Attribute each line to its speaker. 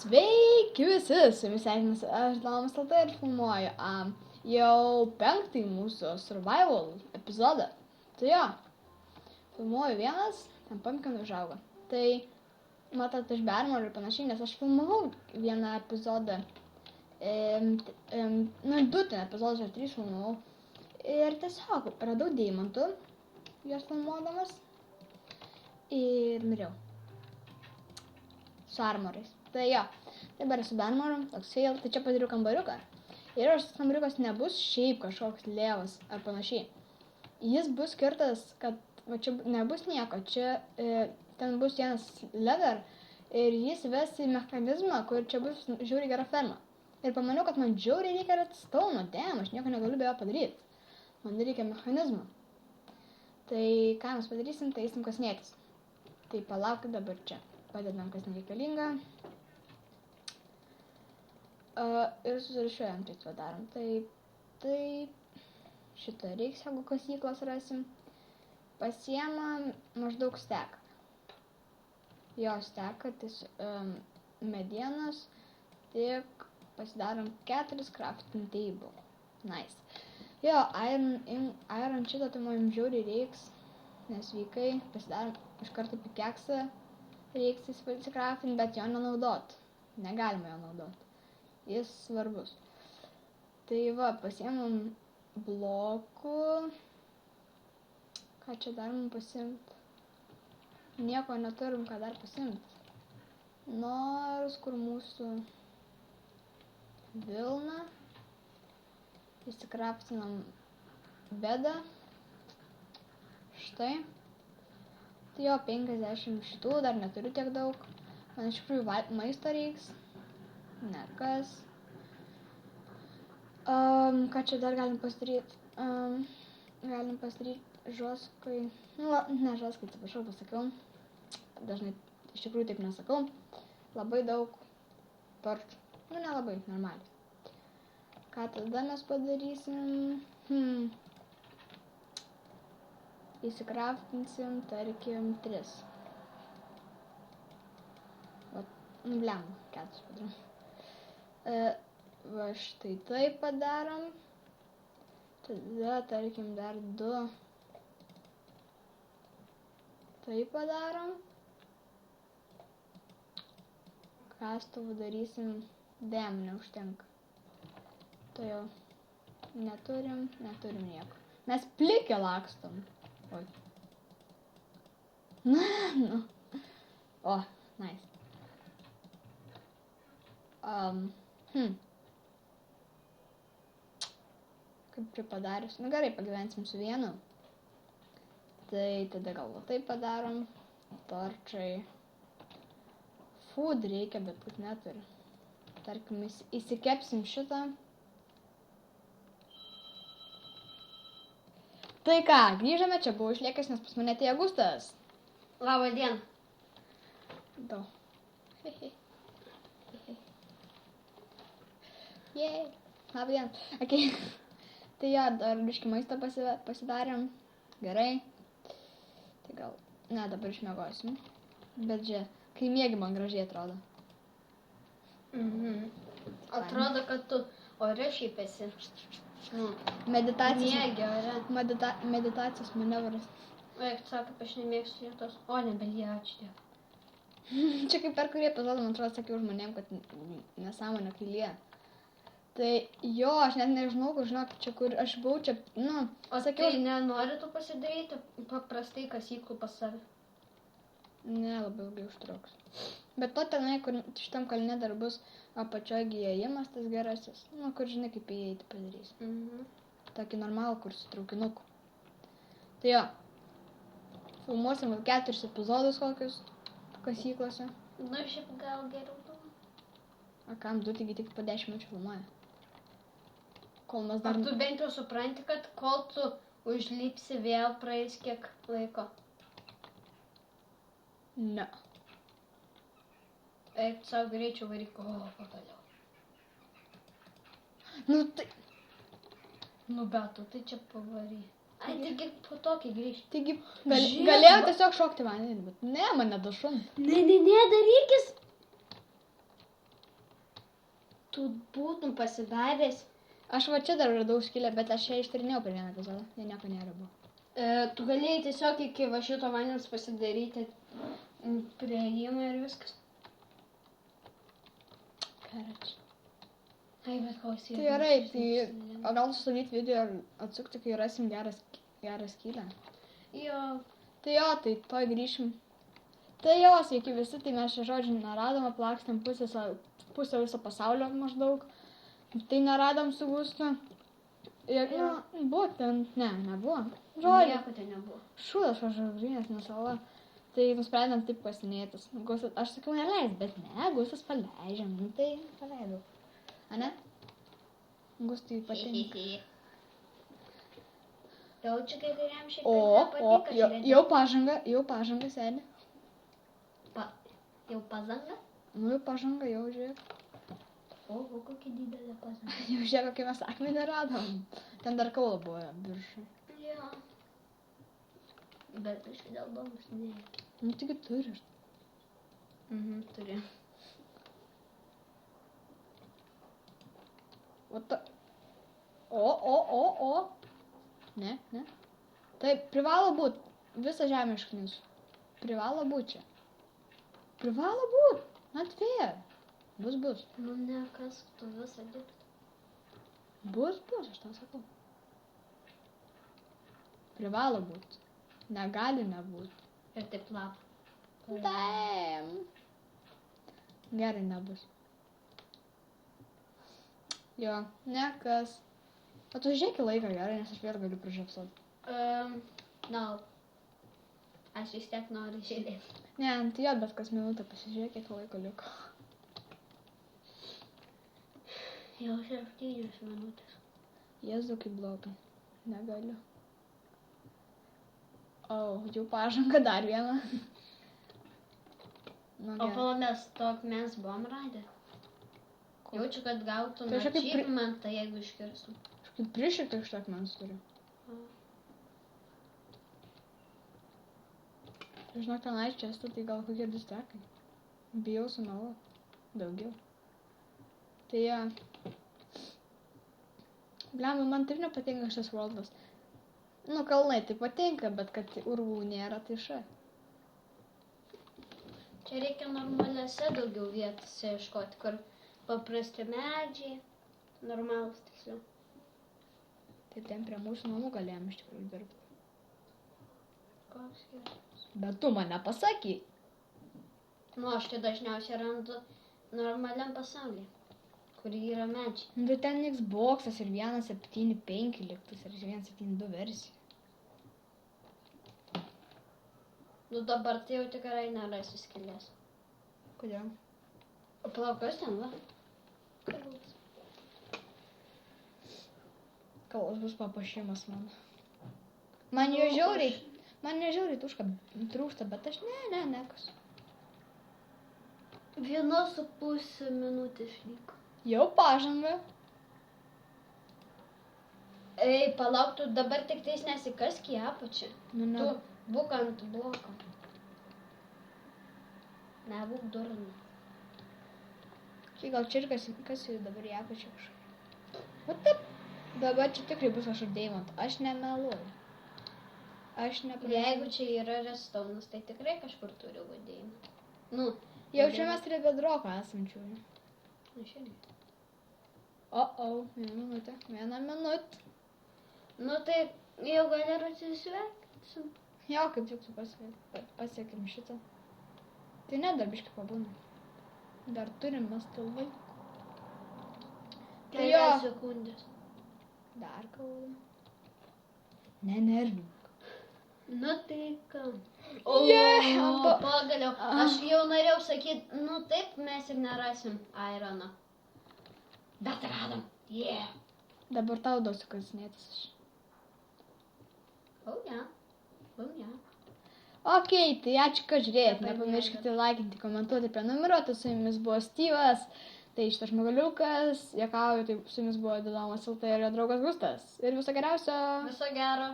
Speaker 1: Sveiki visi, su jumis sveikinasi aš Domas LT ir filmuoju jau 5 mūsų survival epizodą. Tai jo, filmuoju vienas, ten pumpkin užaugo. Tai matot iš Bermoro ir panašiai, nes aš filmavau vieną epizodą. Du ten epizodus ar 3 filmavau. Ir tiesiog radau deimantų, juos filmuodamas. Ir miriau. Su armorais. Tai jo, dabar su Bermoru, toks fail, tai čia padariau kambariuką. Ir aš kambariukas nebus šiaip kažkoks lėvas ar panašiai. Jis bus skirtas, kad va čia nebus nieko, čia ten bus vienas leather ir jis ves į mechanizmą, kur čia bus žiauriai gera ferma. Ir pamaniau, kad man žiauriai reikia redstone, aš nieko negaliu be jo padaryti. Man reikia mechanizmą. Tai ką mes padarysim, tai eisim kasnėtis. Tai palaukit dabar čia. Padedam, kas nereikalinga. Ir susirišiuojam, tai padarom. Tai šitą reiks, jeigu kasyklas rasim. Pasiemam maždaug steką. Jo steką, tai medienos. Tik pasidarom 4 crafting table. Nice. Jo, iron šitą tai man žiauriai reiks. Nes vykai pasidarom iš karto pikeksą. Reiks įsikraftinti, bet jo nenaudot. Negalima jo naudot. Jis svarbus. Tai va, pasiemam blokų. Ką čia dar mums pasiimti? Nieko neturim, ką dar pasiimti. Nors kur mūsų vilna. Įsikraftinam bedą. Štai. Tai jo, 50 šitų, dar neturiu tiek daug. Man iš tikrųjų maisto reiks. Nekas. Ką čia dar galim pasidaryti? Galim pasidaryti žoskai. Ne žoskai, atsiprašau, pasakiau. Dažnai iš tikrųjų taip nesakau. Labai daug parčių. Nelabai, normaliai. Ką tada mes padarysim? Įsikraftinsim, tarkim, 3. Blem, 4 padarom. Va štai taip padarom. Tada, tarkim, dar 2. Taip padarom. Kastuvų darysim, neužtenka. Tai jau neturim nieko. Mes plikę lakstom. Oi. O, nice. Kaip čia padarius? Gerai, pagyvensim su vienu. Tai tada galvo taip padarom. Torčai. Food reikia, bet kaip neturi. Tarkim, įsikepsim šitą. Tai ką, grįžame, čia buvau išliekęs, nes pas mane atėjo Gustas.
Speaker 2: Labą dieną.
Speaker 1: Dau. Jei. Labą dieną. Okay. Tai jo, dar biškį maisto pasidarėm. Gerai. Tai gal, ne, dabar išmiegosim. Bet čia, kai miegi man gražiai atrodo.
Speaker 2: Atrodo, kad tu ore šiaip esi.
Speaker 1: Meditacijos manevras.
Speaker 2: Eik, sako, kaip aš nemėgstu vietos. O, nebelyje, ačiū Dievui.
Speaker 1: Čia kaip per kurį epizodą, man atrodo, sakiau žmonėm, kad nesąmonė kai lyja. Tai jo, aš net nežinau, kur žinok, čia kur aš buvau čia,
Speaker 2: O sakiau, tai nenori tu pasidaryti paprastai kasyklų pas save?
Speaker 1: Ne, labai ilgai užtruks. Bet to tenai, kur šitam kalne dar bus apačioje įėjimas, tas gerasis. Kur žinai, kaip įeiti padarys. Tokį normalų, kur su traukinuku. Tai jo, filmuosim 4 epizodus kokius kasyklose.
Speaker 2: Šiaip gal geriau tu.
Speaker 1: A kam, 2, taigi tik po 10 minučių filmuoja. Kol mes dar...
Speaker 2: Ar tu bent jau supranti, kad kol tu užlipsi vėl praeis kiek laiko?
Speaker 1: Ne.
Speaker 2: Eik, savo greičiau varyk, pagaliau.
Speaker 1: Tai...
Speaker 2: Bet tu tai čia pavary. Ai, taigi po tokį grįžti.
Speaker 1: Taigi, galėjau tiesiog šokti vandenį, bet ne, man nedašun.
Speaker 2: Ne, darykis. Tu būtum pasidaręs.
Speaker 1: Aš va čia dar radau skylę, bet aš čia ištarinėjau per vieną epizodą. Jie nieko nėra buvo.
Speaker 2: Tu galėjai tiesiog iki va šito vandens pasidaryti prieimą ir viskas.
Speaker 1: Karač.
Speaker 2: Ai, bet koks
Speaker 1: Tai gerai, tai o gal sustabdyti video ir atsukti, kai rasim gerą skylę.
Speaker 2: Jo.
Speaker 1: Tai jo, tai toj grįšim. Tai jo, sveiki visi, tai mes čia žodžiu neradom, aplakstėm pusę viso pasaulio maždaug. Tai neradom su Gustu. Ir, nu, buvo ten, nebuvo. Žodžiu.
Speaker 2: Nieko ten nebuvo.
Speaker 1: Šūdas važavinės nesala. Tai nusprendėm taip pasinėtis. Gustas, aš sakiau neleis, bet ne, Gustas paleidžiam. Nu, tai paleidau. Ane? Gustui patinka.
Speaker 2: Jaučiu, kai kuriam šiek tiek
Speaker 1: O,
Speaker 2: nepatinka žiūrėti.
Speaker 1: jau pažanga sėdi.
Speaker 2: Jau pazanga?
Speaker 1: Nu, jau pažanga, jau žiūrėk.
Speaker 2: O, kokia didelė pazanga.
Speaker 1: Jau žiūrėk, kai mes akmenį radom. Ten dar kaulo buvo viršai.
Speaker 2: Jo. Bet aš dėl domus ne.
Speaker 1: Nu, taigi turi.
Speaker 2: Turiu.
Speaker 1: O. Ne. Tai privalo būt. Visą žemę išknis. Privalo būt čia. Privalo būt. Atvėr. Bus.
Speaker 2: Nu ne, kas tu visą dirbt.
Speaker 1: Bus, aš tau sakau. Privalo būt. Negali nebūt.
Speaker 2: Ir taip lap.
Speaker 1: Damn. Gerai nebus. Jo, nekas. O tu žiūrėk į laiką gerai, nes aš vėl galiu prižiūrėti.
Speaker 2: Na. Aš vis tiek noriu žiūrėti.
Speaker 1: Ne, tai jo, bet kas minutę pasižiūrėk, kiek laiko liko.
Speaker 2: Jau 7 minutės.
Speaker 1: Jėzu, kaip blogai. Negaliu. O, jau pažanga dar vieną. Nu,
Speaker 2: O palamės to akmens buvom radę. Jaučiu, kad gautum
Speaker 1: Tai aš kaip
Speaker 2: achievementą, jeigu iškirstum.
Speaker 1: Aš kaip priširti iš to akmens turiu. Žinok, ten aiščias, tai gal kokie 2 stekai. Bijau sumeluot. Daugiau. Tai ja. Blemba, man taip nepatinka šitas worldas. Nu, kalnai tai patinka, bet kad urvų nėra, tai ša.
Speaker 2: Čia reikia normaliose daugiau vietose ieškoti, kur paprasti medžiai, normalus tiksliau.
Speaker 1: Tai ten prie mūsų namų galėjom iš tikrųjų dirbti.
Speaker 2: Koks geras.
Speaker 1: Bet tu man nepasaky.
Speaker 2: Nu, aš tai dažniausiai randu normaliam pasaulyje, kur yra medžiai.
Speaker 1: Nu, tai ten niks boksas ir 1.7.5 liktus ir 1.7.2 versija.
Speaker 2: Nu, dabar tai jau tikrai nerasiu skylės.
Speaker 1: Kodėl?
Speaker 2: O plaukas ten, va. Kalvas.
Speaker 1: Kalvas bus papuošimas man. Man jo žiauriai trūksta, bet aš nekas.
Speaker 2: 1,5 minutės liko.
Speaker 1: Jau pažanga.
Speaker 2: Ei, palauk, tu dabar tik tais nesikask į apačią.
Speaker 1: Nu, ne.
Speaker 2: Tu būk ant bloko. Nebūk durna.
Speaker 1: Čia gal čia ir kas jau dabar į apačią kažkaip. Va taip. Dabar čia tikrai bus kažkur deimant. Aš nemeluoju.
Speaker 2: Jeigu čia yra restaunas, tai tikrai kažkur turi būti deimant. Nu,
Speaker 1: jau čia mes prie bedroko esančių.
Speaker 2: aš irgi.
Speaker 1: Vieną minutę.
Speaker 2: Nu, tai jau gali ir atsisveikinti.
Speaker 1: Jo, kaip tik tu pasiekėm šitą. Tai ne, dar biškai pabūna. Dar turim mes to laiko. Tai jo.
Speaker 2: Sekundės.
Speaker 1: Dar kauda. Nenervink.
Speaker 2: Nu, tai ką? Pagaliau. Aš jau norėjau sakyti, nu taip mes ir nerasim ironą. Bet radom.
Speaker 1: Dabar tau duosiu kasinėtis aš. Okei, tai ačiū, kad žiūrėjot. Nepamirškite laikinti, komentuoti, prenumeruoti. Su jumis buvo Styvas. Tai šitas žmogaliukas. Juokauju, tai su jumis buvo Dilomas Ilta ir jo draugas Gustas. Ir viso geriausio.
Speaker 2: Viso gero.